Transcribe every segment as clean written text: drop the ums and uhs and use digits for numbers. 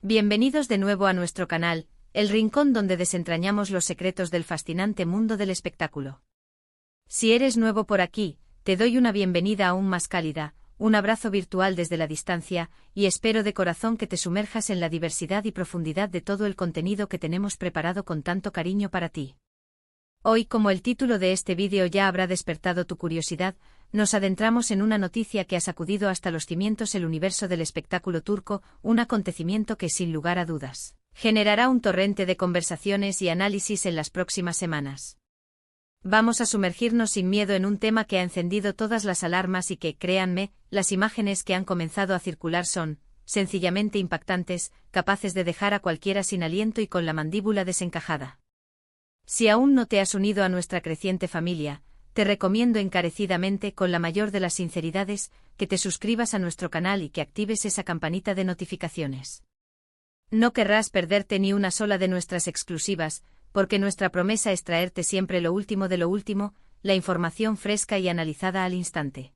Bienvenidos de nuevo a nuestro canal, el rincón donde desentrañamos los secretos del fascinante mundo del espectáculo. Si eres nuevo por aquí, te doy una bienvenida aún más cálida, un abrazo virtual desde la distancia, y espero de corazón que te sumerjas en la diversidad y profundidad de todo el contenido que tenemos preparado con tanto cariño para ti. Hoy, como el título de este vídeo ya habrá despertado tu curiosidad, nos adentramos en una noticia que ha sacudido hasta los cimientos el universo del espectáculo turco, un acontecimiento que sin lugar a dudas generará un torrente de conversaciones y análisis en las próximas semanas. Vamos a sumergirnos sin miedo en un tema que ha encendido todas las alarmas y que, créanme, las imágenes que han comenzado a circular son, sencillamente impactantes, capaces de dejar a cualquiera sin aliento y con la mandíbula desencajada. Si aún no te has unido a nuestra creciente familia, te recomiendo encarecidamente, con la mayor de las sinceridades, que te suscribas a nuestro canal y que actives esa campanita de notificaciones. No querrás perderte ni una sola de nuestras exclusivas, porque nuestra promesa es traerte siempre lo último de lo último, la información fresca y analizada al instante.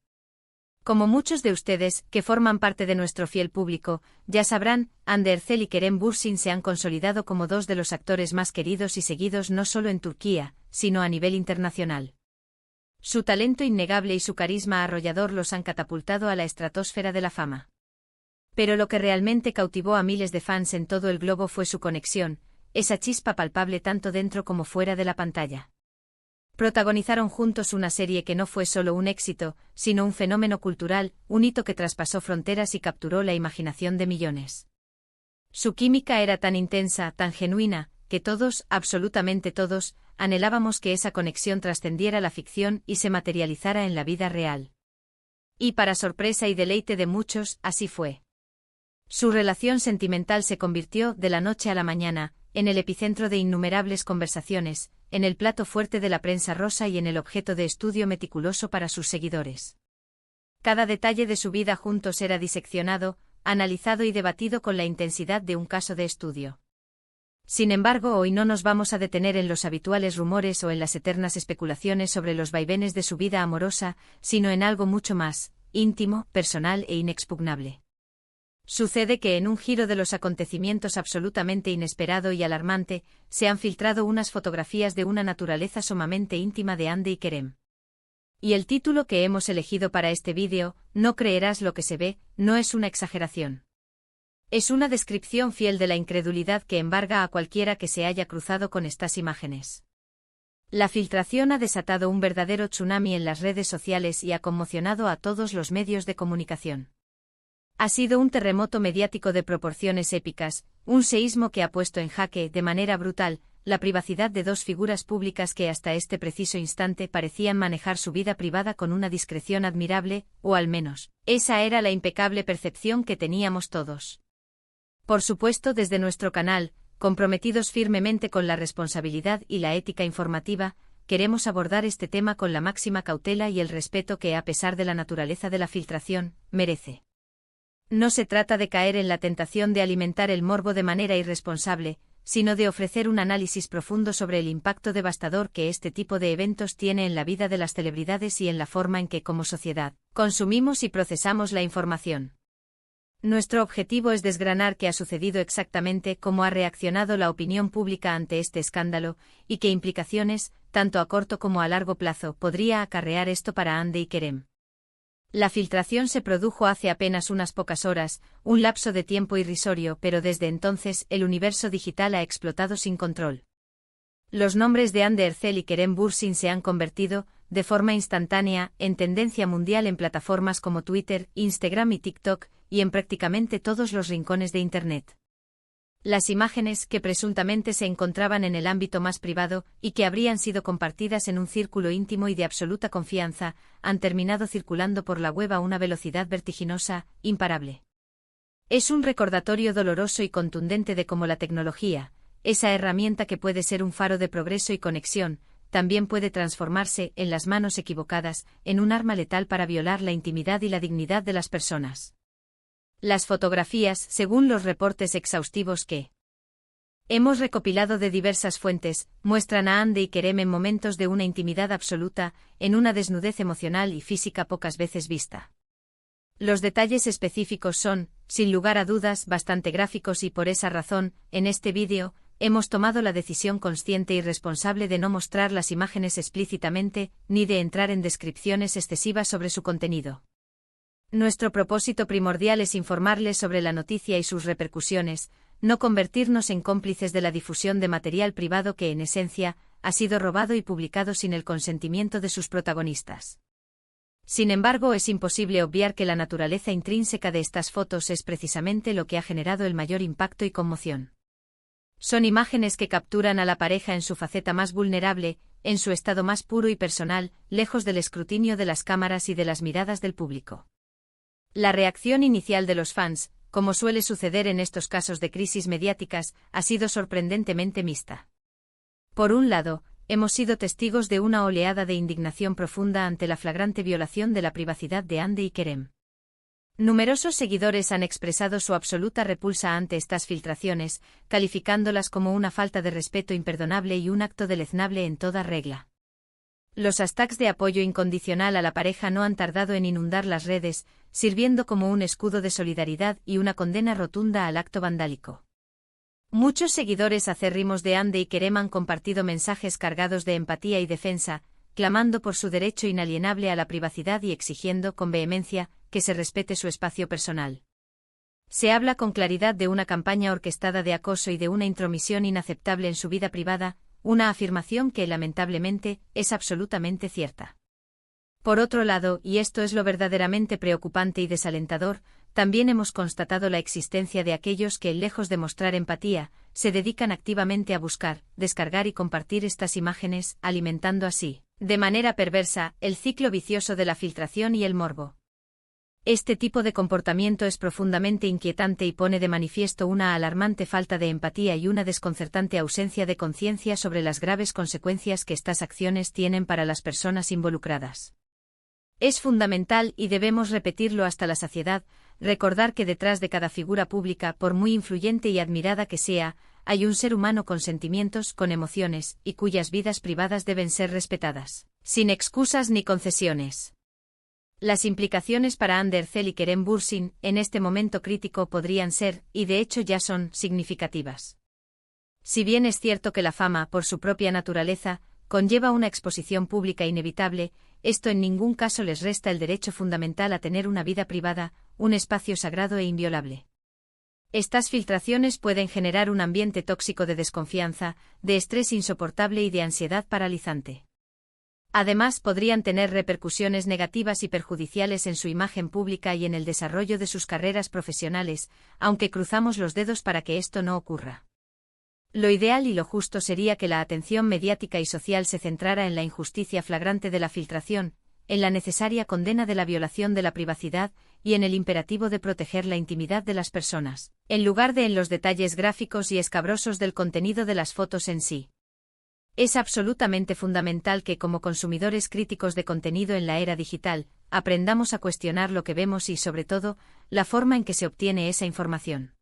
Como muchos de ustedes, que forman parte de nuestro fiel público, ya sabrán, Hande Erçel y Kerem Bürsin se han consolidado como dos de los actores más queridos y seguidos no solo en Turquía, sino a nivel internacional. Su talento innegable y su carisma arrollador los han catapultado a la estratosfera de la fama. Pero lo que realmente cautivó a miles de fans en todo el globo fue su conexión, esa chispa palpable tanto dentro como fuera de la pantalla. Protagonizaron juntos una serie que no fue solo un éxito, sino un fenómeno cultural, un hito que traspasó fronteras y capturó la imaginación de millones. Su química era tan intensa, tan genuina, que todos, absolutamente todos, anhelábamos que esa conexión trascendiera la ficción y se materializara en la vida real. Y para sorpresa y deleite de muchos, así fue. Su relación sentimental se convirtió, de la noche a la mañana, en el epicentro de innumerables conversaciones, en el plato fuerte de la prensa rosa y en el objeto de estudio meticuloso para sus seguidores. Cada detalle de su vida juntos era diseccionado, analizado y debatido con la intensidad de un caso de estudio. Sin embargo, hoy no nos vamos a detener en los habituales rumores o en las eternas especulaciones sobre los vaivenes de su vida amorosa, sino en algo mucho más íntimo, personal e inexpugnable. Sucede que en un giro de los acontecimientos absolutamente inesperado y alarmante, se han filtrado unas fotografías de una naturaleza sumamente íntima de Hande y Kerem. Y el título que hemos elegido para este vídeo, No creerás lo que se ve, no es una exageración. Es una descripción fiel de la incredulidad que embarga a cualquiera que se haya cruzado con estas imágenes. La filtración ha desatado un verdadero tsunami en las redes sociales y ha conmocionado a todos los medios de comunicación. Ha sido un terremoto mediático de proporciones épicas, un seísmo que ha puesto en jaque, de manera brutal, la privacidad de dos figuras públicas que hasta este preciso instante parecían manejar su vida privada con una discreción admirable, o al menos, esa era la impecable percepción que teníamos todos. Por supuesto, desde nuestro canal, comprometidos firmemente con la responsabilidad y la ética informativa, queremos abordar este tema con la máxima cautela y el respeto que, a pesar de la naturaleza de la filtración, merece. No se trata de caer en la tentación de alimentar el morbo de manera irresponsable, sino de ofrecer un análisis profundo sobre el impacto devastador que este tipo de eventos tiene en la vida de las celebridades y en la forma en que, como sociedad, consumimos y procesamos la información. Nuestro objetivo es desgranar qué ha sucedido exactamente, cómo ha reaccionado la opinión pública ante este escándalo, y qué implicaciones, tanto a corto como a largo plazo, podría acarrear esto para Hande y Kerem. La filtración se produjo hace apenas unas pocas horas, un lapso de tiempo irrisorio, pero desde entonces el universo digital ha explotado sin control. Los nombres de Hande Erçel y Kerem Bürsin se han convertido, de forma instantánea, en tendencia mundial en plataformas como Twitter, Instagram y TikTok, y en prácticamente todos los rincones de Internet. Las imágenes, que presuntamente se encontraban en el ámbito más privado, y que habrían sido compartidas en un círculo íntimo y de absoluta confianza, han terminado circulando por la web a una velocidad vertiginosa, imparable. Es un recordatorio doloroso y contundente de cómo la tecnología, esa herramienta que puede ser un faro de progreso y conexión, también puede transformarse, en las manos equivocadas, en un arma letal para violar la intimidad y la dignidad de las personas. Las fotografías, según los reportes exhaustivos que hemos recopilado de diversas fuentes, muestran a Hande y Kerem en momentos de una intimidad absoluta, en una desnudez emocional y física pocas veces vista. Los detalles específicos son, sin lugar a dudas, bastante gráficos y por esa razón, en este vídeo, hemos tomado la decisión consciente y responsable de no mostrar las imágenes explícitamente, ni de entrar en descripciones excesivas sobre su contenido. Nuestro propósito primordial es informarles sobre la noticia y sus repercusiones, no convertirnos en cómplices de la difusión de material privado que, en esencia, ha sido robado y publicado sin el consentimiento de sus protagonistas. Sin embargo, es imposible obviar que la naturaleza intrínseca de estas fotos es precisamente lo que ha generado el mayor impacto y conmoción. Son imágenes que capturan a la pareja en su faceta más vulnerable, en su estado más puro y personal, lejos del escrutinio de las cámaras y de las miradas del público. La reacción inicial de los fans, como suele suceder en estos casos de crisis mediáticas, ha sido sorprendentemente mixta. Por un lado, hemos sido testigos de una oleada de indignación profunda ante la flagrante violación de la privacidad de Hande y Kerem. Numerosos seguidores han expresado su absoluta repulsa ante estas filtraciones, calificándolas como una falta de respeto imperdonable y un acto deleznable en toda regla. Los hashtags de apoyo incondicional a la pareja no han tardado en inundar las redes, sirviendo como un escudo de solidaridad y una condena rotunda al acto vandálico. Muchos seguidores acérrimos de Hande y Kerem han compartido mensajes cargados de empatía y defensa, clamando por su derecho inalienable a la privacidad y exigiendo con vehemencia que se respete su espacio personal. Se habla con claridad de una campaña orquestada de acoso y de una intromisión inaceptable en su vida privada, una afirmación que, lamentablemente, es absolutamente cierta. Por otro lado, y esto es lo verdaderamente preocupante y desalentador, también hemos constatado la existencia de aquellos que, lejos de mostrar empatía, se dedican activamente a buscar, descargar y compartir estas imágenes, alimentando así, de manera perversa, el ciclo vicioso de la filtración y el morbo. Este tipo de comportamiento es profundamente inquietante y pone de manifiesto una alarmante falta de empatía y una desconcertante ausencia de conciencia sobre las graves consecuencias que estas acciones tienen para las personas involucradas. Es fundamental, y debemos repetirlo hasta la saciedad, recordar que detrás de cada figura pública, por muy influyente y admirada que sea, hay un ser humano con sentimientos, con emociones, y cuyas vidas privadas deben ser respetadas, sin excusas ni concesiones. Las implicaciones para Hande Erçel y Kerem Bürsin, en este momento crítico podrían ser, y de hecho ya son, significativas. Si bien es cierto que la fama, por su propia naturaleza, conlleva una exposición pública inevitable, esto en ningún caso les resta el derecho fundamental a tener una vida privada, un espacio sagrado e inviolable. Estas filtraciones pueden generar un ambiente tóxico de desconfianza, de estrés insoportable y de ansiedad paralizante. Además, podrían tener repercusiones negativas y perjudiciales en su imagen pública y en el desarrollo de sus carreras profesionales, aunque cruzamos los dedos para que esto no ocurra. Lo ideal y lo justo sería que la atención mediática y social se centrara en la injusticia flagrante de la filtración, en la necesaria condena de la violación de la privacidad y en el imperativo de proteger la intimidad de las personas, en lugar de en los detalles gráficos y escabrosos del contenido de las fotos en sí. Es absolutamente fundamental que, como consumidores críticos de contenido en la era digital, aprendamos a cuestionar lo que vemos y, sobre todo, la forma en que se obtiene esa información.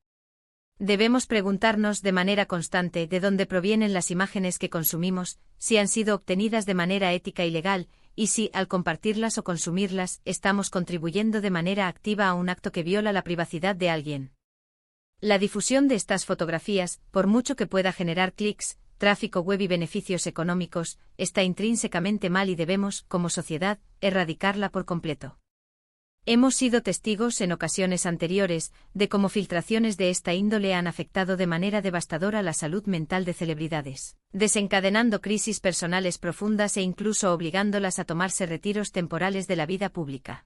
Debemos preguntarnos de manera constante de dónde provienen las imágenes que consumimos, si han sido obtenidas de manera ética y legal, y si, al compartirlas o consumirlas, estamos contribuyendo de manera activa a un acto que viola la privacidad de alguien. La difusión de estas fotografías, por mucho que pueda generar clics, tráfico web y beneficios económicos, está intrínsecamente mal y debemos, como sociedad, erradicarla por completo. Hemos sido testigos en ocasiones anteriores de cómo filtraciones de esta índole han afectado de manera devastadora la salud mental de celebridades, desencadenando crisis personales profundas e incluso obligándolas a tomarse retiros temporales de la vida pública.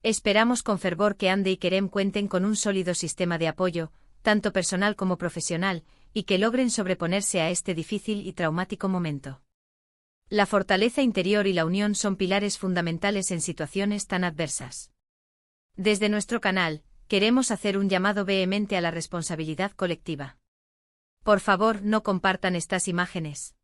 Esperamos con fervor que Hande y Kerem cuenten con un sólido sistema de apoyo, tanto personal como profesional, y que logren sobreponerse a este difícil y traumático momento. La fortaleza interior y la unión son pilares fundamentales en situaciones tan adversas. Desde nuestro canal, queremos hacer un llamado vehemente a la responsabilidad colectiva. Por favor, no compartan estas imágenes.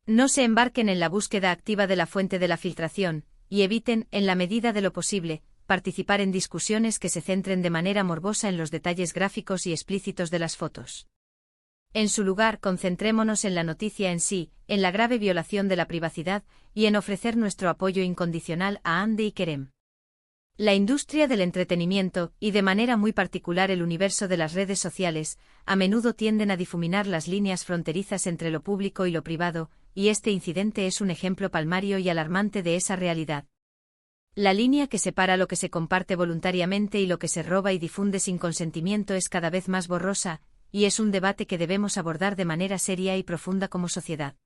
No se embarquen en la búsqueda activa de la fuente de la filtración, y eviten, en la medida de lo posible, participar en discusiones que se centren de manera morbosa en los detalles gráficos y explícitos de las fotos. En su lugar, concentrémonos en la noticia en sí, en la grave violación de la privacidad, y en ofrecer nuestro apoyo incondicional a Hande y Kerem. La industria del entretenimiento, y de manera muy particular el universo de las redes sociales, a menudo tienden a difuminar las líneas fronterizas entre lo público y lo privado, y este incidente es un ejemplo palmario y alarmante de esa realidad. La línea que separa lo que se comparte voluntariamente y lo que se roba y difunde sin consentimiento es cada vez más borrosa, y es un debate que debemos abordar de manera seria y profunda como sociedad.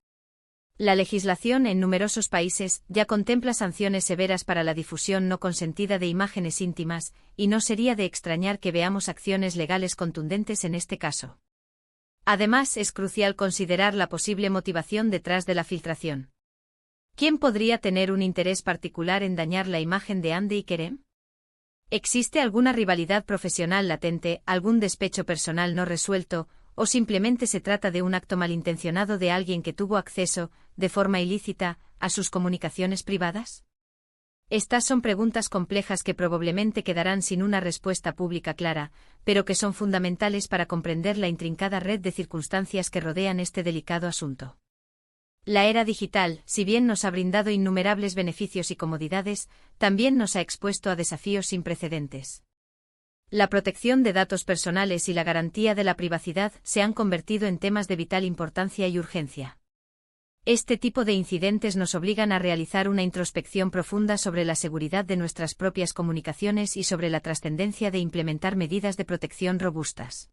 La legislación en numerosos países ya contempla sanciones severas para la difusión no consentida de imágenes íntimas, y no sería de extrañar que veamos acciones legales contundentes en este caso. Además, es crucial considerar la posible motivación detrás de la filtración. ¿Quién podría tener un interés particular en dañar la imagen de Hande y Kerem? ¿Existe alguna rivalidad profesional latente, algún despecho personal no resuelto, o simplemente se trata de un acto malintencionado de alguien que tuvo acceso, de forma ilícita, a sus comunicaciones privadas? Estas son preguntas complejas que probablemente quedarán sin una respuesta pública clara, pero que son fundamentales para comprender la intrincada red de circunstancias que rodean este delicado asunto. La era digital, si bien nos ha brindado innumerables beneficios y comodidades, también nos ha expuesto a desafíos sin precedentes. La protección de datos personales y la garantía de la privacidad se han convertido en temas de vital importancia y urgencia. Este tipo de incidentes nos obligan a realizar una introspección profunda sobre la seguridad de nuestras propias comunicaciones y sobre la trascendencia de implementar medidas de protección robustas.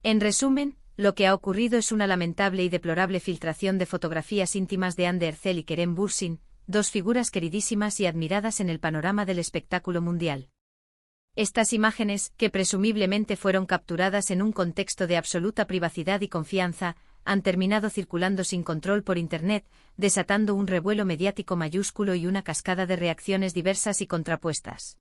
En resumen, lo que ha ocurrido es una lamentable y deplorable filtración de fotografías íntimas de Hande Erçel y Kerem Bürsin, dos figuras queridísimas y admiradas en el panorama del espectáculo mundial. Estas imágenes, que presumiblemente fueron capturadas en un contexto de absoluta privacidad y confianza, han terminado circulando sin control por Internet, desatando un revuelo mediático mayúsculo y una cascada de reacciones diversas y contrapuestas.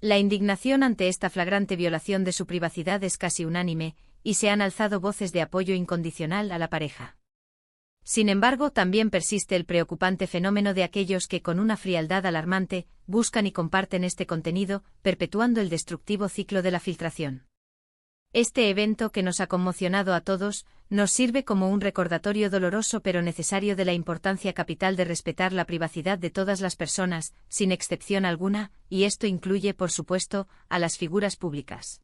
La indignación ante esta flagrante violación de su privacidad es casi unánime, y se han alzado voces de apoyo incondicional a la pareja. Sin embargo, también persiste el preocupante fenómeno de aquellos que, con una frialdad alarmante, buscan y comparten este contenido, perpetuando el destructivo ciclo de la filtración. Este evento, que nos ha conmocionado a todos, nos sirve como un recordatorio doloroso pero necesario de la importancia capital de respetar la privacidad de todas las personas, sin excepción alguna, y esto incluye, por supuesto, a las figuras públicas.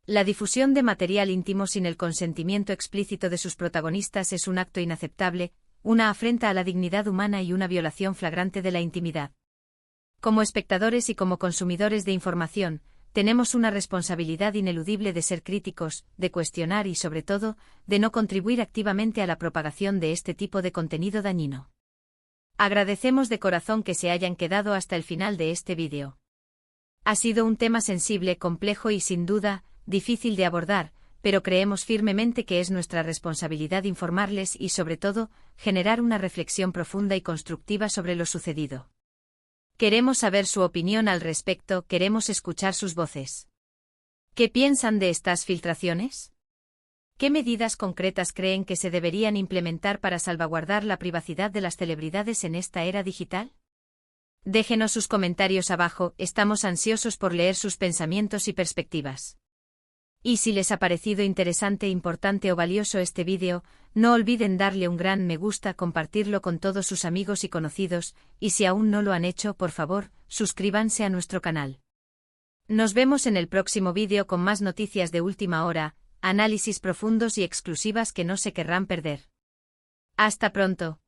La difusión de material íntimo sin el consentimiento explícito de sus protagonistas es un acto inaceptable, una afrenta a la dignidad humana y una violación flagrante de la intimidad. Como espectadores y como consumidores de información, tenemos una responsabilidad ineludible de ser críticos, de cuestionar y, sobre todo, de no contribuir activamente a la propagación de este tipo de contenido dañino. Agradecemos de corazón que se hayan quedado hasta el final de este vídeo. Ha sido un tema sensible, complejo y, sin duda, difícil de abordar, pero creemos firmemente que es nuestra responsabilidad informarles y, sobre todo, generar una reflexión profunda y constructiva sobre lo sucedido. Queremos saber su opinión al respecto, queremos escuchar sus voces. ¿Qué piensan de estas filtraciones? ¿Qué medidas concretas creen que se deberían implementar para salvaguardar la privacidad de las celebridades en esta era digital? Déjenos sus comentarios abajo, estamos ansiosos por leer sus pensamientos y perspectivas. Y si les ha parecido interesante, importante o valioso este vídeo, no olviden darle un gran me gusta, compartirlo con todos sus amigos y conocidos, y si aún no lo han hecho, por favor, suscríbanse a nuestro canal. Nos vemos en el próximo vídeo con más noticias de última hora, análisis profundos y exclusivas que no se querrán perder. Hasta pronto.